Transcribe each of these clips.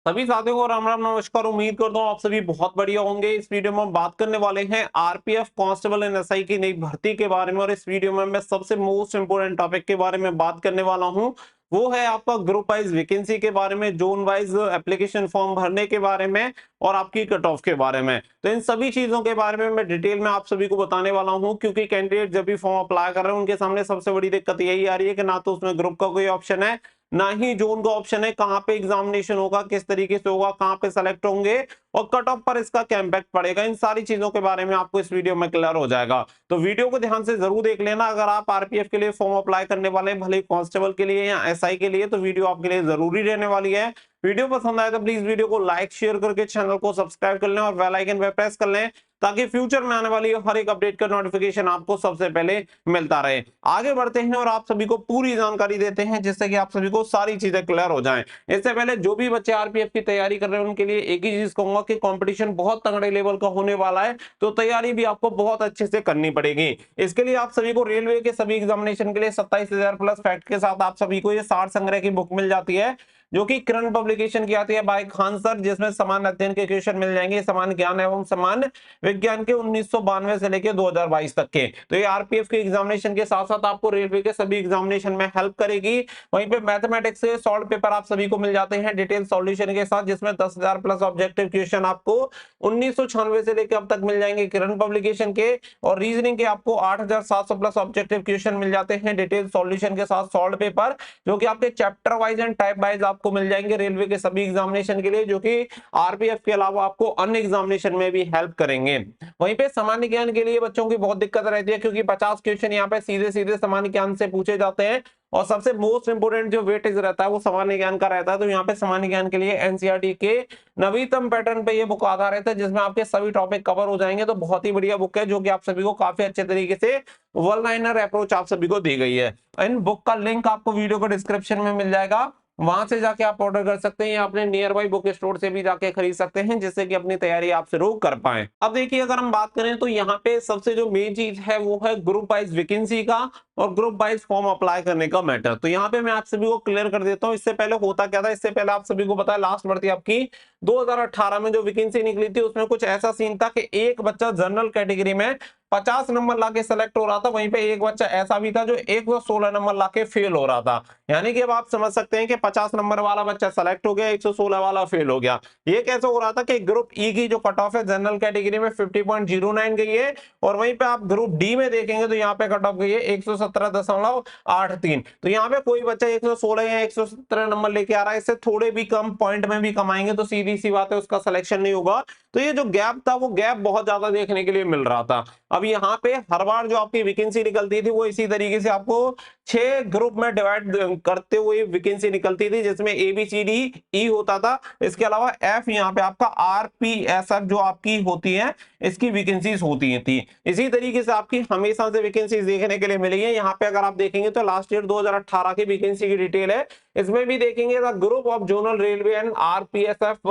सभी साथियों को राम राम नमस्कार। उम्मीद करता हूँ आप सभी बहुत बढ़िया होंगे। इस वीडियो में हम बात करने वाले हैं आरपीएफ कांस्टेबल एंड एसआई की नई भर्ती के बारे में। और इस वीडियो में मैं सबसे मोस्ट इंपोर्टेंट टॉपिक के बारे में बात करने वाला हूँ, वो है आपका ग्रुप वाइज वैकेंसी के बारे में, जोन वाइज एप्लीकेशन फॉर्म भरने के बारे में और आपकी कट ऑफ के बारे में। तो इन सभी चीजों के बारे में मैं डिटेल में आप सभी को बताने वाला हूं, क्योंकि कैंडिडेट जब भी फॉर्म अप्लाई कर रहे हैं उनके सामने सबसे बड़ी दिक्कत यही आ रही है कि ना तो उसमें ग्रुप का कोई ऑप्शन है, ना ही जोन का ऑप्शन है। कहां पे एग्जामिनेशन होगा, किस तरीके से होगा, कहां पे सेलेक्ट होंगे और कट ऑफ पर इसका क्या इंपैक्ट पड़ेगा, इन सारी चीजों के बारे में आपको इस वीडियो में क्लियर हो जाएगा। तो वीडियो को ध्यान से जरूर देख लेना। अगर आप आरपीएफ के लिए फॉर्म अप्लाई करने वाले हैं, भले कांस्टेबल के लिए या एसआई के लिए, तो वीडियो आपके लिए जरूरी रहने वाली है। वीडियो पसंद आए तो प्लीज वीडियो को लाइक शेयर करके चैनल को सब्सक्राइब कर लें और बेल आइकन पे प्रेस कर लें, ताकि फ्यूचर में आने वाली हर एक अपडेट का नोटिफिकेशन आपको सबसे पहले मिलता रहे। आगे बढ़ते हैं और आप सभी को पूरी जानकारी देते हैं, जिससे कि आप सभी को सारी चीजें क्लियर हो जाएं। इससे पहले जो भी बच्चे आरपीएफ की तैयारी कर रहे हैं उनके लिए एक ही चीज कहूंगा कि कंपटीशन बहुत तगड़े लेवल का होने वाला है, तो तैयारी भी आपको बहुत अच्छे से करनी पड़ेगी। इसके लिए आप सभी को रेलवे के सभी एग्जामिनेशन के लिए 27,000 प्लस फैक्ट के साथ आप सभी को ये 60 संग्रह की बुक मिल जाती है, जो कि किरण पब्लिकेशन की आती है बाय खान सर, जिसमें समान अध्ययन के क्वेश्चन मिल जाएंगे, समान ज्ञान एवं समान विज्ञान के 1992 से लेकर 2022 तक के। तो ये आरपीएफ के एग्जामिनेशन के साथ साथ आपको रेलवे के सभी एग्जामिनेशन में हेल्प करेगी। वहीं पे मैथमेटिक्स से सॉल्व पेपर आप सभी को मिल जाते हैं डिटेल सॉल्यूशन के साथ, जिसमें 10,000 प्लस ऑब्जेक्टिव क्वेश्चन आपको 1996 से लेकर अब तक मिल जाएंगे किरण पब्लिकेशन के। और रीजनिंग के आपको 8,700 प्लस ऑब्जेक्टिव क्वेश्चन मिल जाते हैं डिटेल सॉल्यूशन के साथ सॉल्व पेपर, जो कि आपके chapter wise and type wise आपको मिल जाएंगे रेलवे के सभी एग्जामिनेशन के लिए, जो कि आरपीएफ के अलावा आपको अन्य एग्जामिनेशन में भी हेल्प करेंगे। वहीं पे सामान्य ज्ञान के लिए बच्चों की बहुत दिक्कत रहती है, क्योंकि 50 क्वेश्चन यहाँ पे सीधे सीधे सामान्य ज्ञान से पूछे जाते हैं और सबसे मोस्ट इंपोर्टेंट जो वेटेज रहता है वो सामान्य ज्ञान का रहता है। तो यहाँ पे सामान्य ज्ञान के लिए एनसीईआरटी के नवीनतम पैटर्न पे ये बुक आधारित है, जिसमें आपके सभी टॉपिक कवर हो जाएंगे। तो बहुत ही बढ़िया बुक है, जो कि आप सभी को काफी अच्छे तरीके से वन लाइनर अप्रोच आप सभी को दी गई है। इन बुक का लिंक आपको वीडियो को डिस्क्रिप्शन में मिल जाएगा, वहां से जाके आप ऑर्डर कर सकते हैं या अपने नियर बाई बुक स्टोर से भी जाके खरीद सकते हैं, जिससे कि अपनी तैयारी आप शुरू कर पाए। अब देखिए, अगर हम बात करें तो यहाँ पे सबसे जो मेन चीज है वो है ग्रुप वाइज वैकेंसी का और ग्रुप वाइज फॉर्म अप्लाई करने का मैटर। तो यहाँ पे मैं आप सभी को क्लियर कर देता हूँ, इससे पहले होता क्या था। इससे पहले आप सभी को पता है लास्ट भर्ती आपकी 2018 में जो वैकेंसी निकली थी, उसमें कुछ ऐसा सीन था कि एक बच्चा जनरल कैटेगरी में 50 नंबर लाके सेलेक्ट हो रहा था, वहीं पे एक बच्चा ऐसा भी था जो 116 नंबर लाके फेल हो रहा था। यानी कि अब आप समझ सकते हैं कि 50 नंबर वाला बच्चा सेलेक्ट हो गया, 116 वाला फेल हो गया। ये कैसे हो रहा था कि ग्रुप ई की जो कट ऑफ है जनरल कैटेगरी में 50.09 गई है, और वहीं पे आप ग्रुप डी में देखेंगे तो यहाँ पे कट ऑफ गई है 117.83। तो यहाँ पे कोई बच्चा 116 या 117 नंबर लेके आ रहा है, इससे थोड़े भी कम पॉइंट में भी कमाएंगे तो सीधी सी बात है उसका सिलेक्शन नहीं होगा। तो ये जो गैप था वो गैप बहुत ज्यादा देखने के लिए मिल रहा था। अब यहाँ पे हर बार जो आपकी वैकेंसी निकलती थी वो इसी तरीके से आपको 6 ग्रुप में डिवाइड करते हुए वैकेंसी निकलती थी, जिसमें A B C D E होता था। इसके अलावा एफ यहाँ पे आपका आरपीएसएफ जो आपकी होती है इसकी वैकेंसीज होती थी। इसी तरीके से आपकी हमेशा से वैकेंसीज देखने के लिए मिली है। यहाँ पे अगर आप देखेंगे तो लास्ट ईयर 2018 की वैकेंसी की डिटेल है, इसमें भी देखेंगे the group of zonal railway and RPSF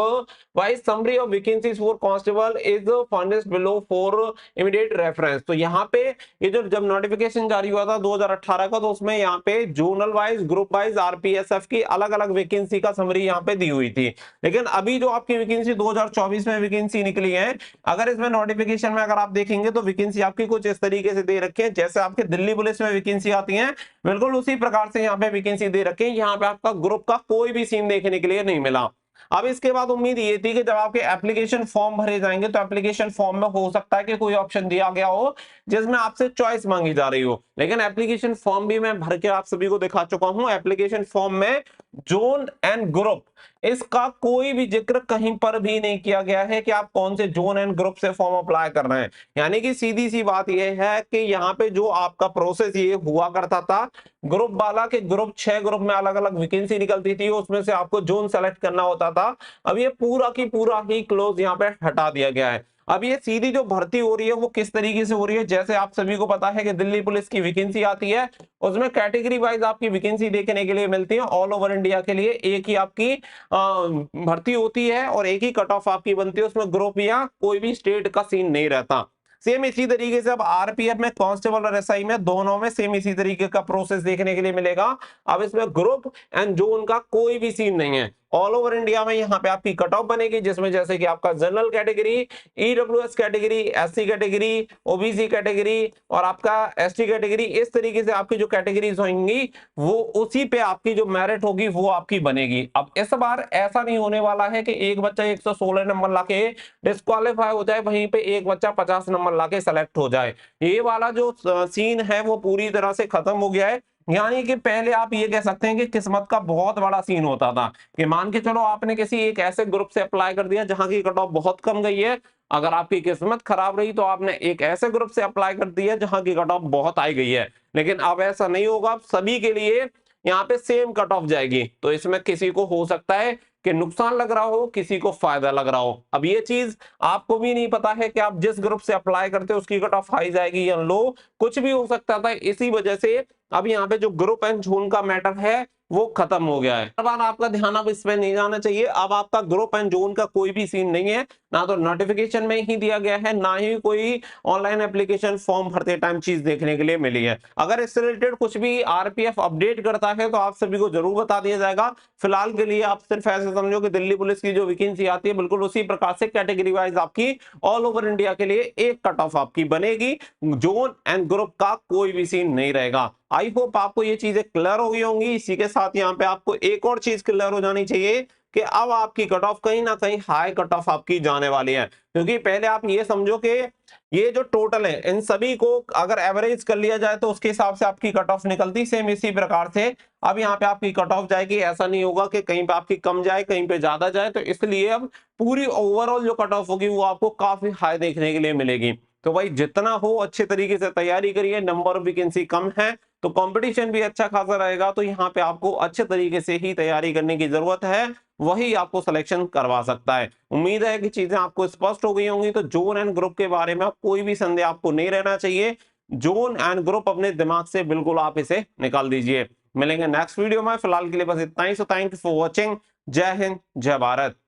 wise summary of vacancies for constable is furnished below for immediate reference. तो यहाँ पे ये जो जब नोटिफिकेशन जारी हुआ था 2018 का, तो उसमें यहाँ पे zonal wise group wise RPSF की अलग अलग वैकेंसी का समरी यहाँ पे दी हुई थी। लेकिन अभी जो आपकी वैकेंसी 2024 में वैकेंसी निकली है, अगर इसमें नोटिफिकेशन में अगर आप देखेंगे तो वैकेंसी आपकी कुछ इस तरीके से दे रखी है, जैसे आपके दिल्ली पुलिस में वैकेंसी आती है बिल्कुल उसी प्रकार से यहाँ पे वैकेंसी दे रखी है। यहाँ पे आपका ग्रुप का कोई भी सीन देखने के लिए नहीं मिला। अब इसके बाद उम्मीद ये थी कि जब आपके एप्लीकेशन फॉर्म भरे जाएंगे तो एप्लीकेशन फॉर्म में हो सकता है कि कोई ऑप्शन दिया गया हो जिसमें आपसे चॉइस मांगी जा रही हो, लेकिन एप्लीकेशन फॉर्म भी मैं भर के आप सभी को दिखा चुका हूं। एप्लीकेशन फॉर्म में जोन एंड ग्रुप इसका कोई भी जिक्र कहीं पर भी नहीं किया गया है कि आप कौन से जोन एंड ग्रुप से फॉर्म अप्लाई कर रहे हैं। यानी कि सीधी सी बात यह है कि यहाँ पे जो आपका प्रोसेस ये हुआ करता था ग्रुप वाला के ग्रुप 6 ग्रुप में अलग अलग वैकेंसी निकलती थी, उसमें से आपको जोन सेलेक्ट करना होता था। अब ये पूरा की पूरा ही क्लोज यहाँ पे हटा दिया गया है। अब ये सीधी जो भर्ती हो रही है वो किस तरीके से हो रही है, जैसे आप सभी को पता है कि दिल्ली पुलिस की वैकेंसी आती है, उसमें कैटेगरी वाइज आपकी वैकेंसी देखने के लिए मिलती है। ऑल ओवर इंडिया के लिए एक ही आपकी भर्ती होती है और एक ही कट ऑफ आपकी बनती है, उसमें ग्रुप या कोई भी स्टेट का सीन नहीं रहता। सेम इसी तरीके से अब आरपीएफ में कांस्टेबल और एसआई में दोनों में सेम इसी तरीके का प्रोसेस देखने के लिए मिलेगा। अब इसमें ग्रुप एंड जोन का कोई भी सीन नहीं है। ऑल ओवर इंडिया में यहाँ पे आपकी कट ऑफ बनेगी, जिसमें जैसे कि आपका general category, EWS category, SC category, OBC category और आपका एसटी कैटेगरी, इस तरीके से आपकी जो कैटेगरीज होंगी वो उसी पे आपकी जो मेरिट होगी वो आपकी बनेगी। अब इस बार ऐसा नहीं होने वाला है कि एक बच्चा 116 नंबर लाके डिस्क्वालीफाई हो जाए, वहीं पे एक बच्चा 50 नंबर लाके सेलेक्ट हो जाए। ये वाला जो सीन है वो पूरी तरह से खत्म हो गया है। यानी कि पहले आप ये कह सकते हैं कि किस्मत का बहुत बड़ा सीन होता था कि मान के चलो आपने किसी एक ऐसे ग्रुप से अप्लाई कर दिया जहां की कट ऑफ बहुत कम गई है, अगर आपकी किस्मत खराब रही तो आपने एक ऐसे ग्रुप से अप्लाई कर दिया जहां की कट ऑफ बहुत आई गई है। लेकिन अब ऐसा नहीं होगा, अब सभी के लिए यहाँ पे सेम कट ऑफ जाएगी। तो इसमें किसी को हो सकता है कि नुकसान लग रहा हो, किसी को फायदा लग रहा हो। अब ये चीज आपको भी नहीं पता है कि आप जिस ग्रुप से अप्लाई करते हो उसकी कट ऑफ हाई जाएगी या लो, कुछ भी हो सकता था। इसी वजह से अब यहाँ पे जो ग्रुप एंड जोन का मैटर है वो खत्म हो गया है। अब आपका ध्यान अब इस पे नहीं जाना चाहिए। अब आपका ग्रुप एंड जोन का कोई भी सीन नहीं है, ना तो नोटिफिकेशन में ही दिया गया है, ना ही कोई ऑनलाइन एप्लीकेशन फॉर्म भरते टाइम चीज देखने के लिए मिली है। अगर इससे रिलेटेड कुछ भी आरपीएफ अपडेट करता है तो आप सभी को जरूर बता दिया जाएगा। फिलहाल के लिए आप सिर्फ ऐसे समझो कि दिल्ली पुलिस की जो वैकेंसी आती है बिल्कुल उसी प्रकार से कैटेगरी वाइज आपकी ऑल ओवर इंडिया के लिए एक कट ऑफ आपकी बनेगी। जोन एंड ग्रुप का कोई भी सीन नहीं रहेगा। आई होप आपको ये चीजें क्लियर हो गई होंगी। इसी के साथ यहाँ पे आपको एक और चीज क्लियर हो जानी चाहिए कि अब आपकी कट ऑफ कहीं ना कहीं हाई कट ऑफ आपकी जाने वाली है। क्योंकि पहले आप ये समझो कि ये जो टोटल है इन सभी को अगर एवरेज कर लिया जाए तो उसके हिसाब से आपकी कट ऑफ निकलती, सेम इसी प्रकार से अब यहाँ पे आपकी कट ऑफ जाएगी। ऐसा नहीं होगा कि कहीं पे आपकी कम जाए कहीं पे ज्यादा जाए, तो इसलिए अब पूरी ओवरऑल जो कट ऑफ होगी वो आपको काफी हाई देखने के लिए मिलेगी। तो भाई जितना हो अच्छे तरीके से तैयारी करिए। नंबर ऑफ वैकेंसी कम है तो कंपटीशन भी अच्छा खासा रहेगा, तो यहाँ पे आपको अच्छे तरीके से ही तैयारी करने की जरूरत है, वही आपको सिलेक्शन करवा सकता है। उम्मीद है कि चीजें आपको स्पष्ट हो गई होंगी। तो जोन एंड ग्रुप के बारे में कोई भी संदेह आपको नहीं रहना चाहिए। जोन एंड ग्रुप अपने दिमाग से बिल्कुल आप इसे निकाल दीजिए। मिलेंगे नेक्स्ट वीडियो में, फिलहाल के लिए बस इतना ही। So thank you for watching. जय हिंद, जय भारत।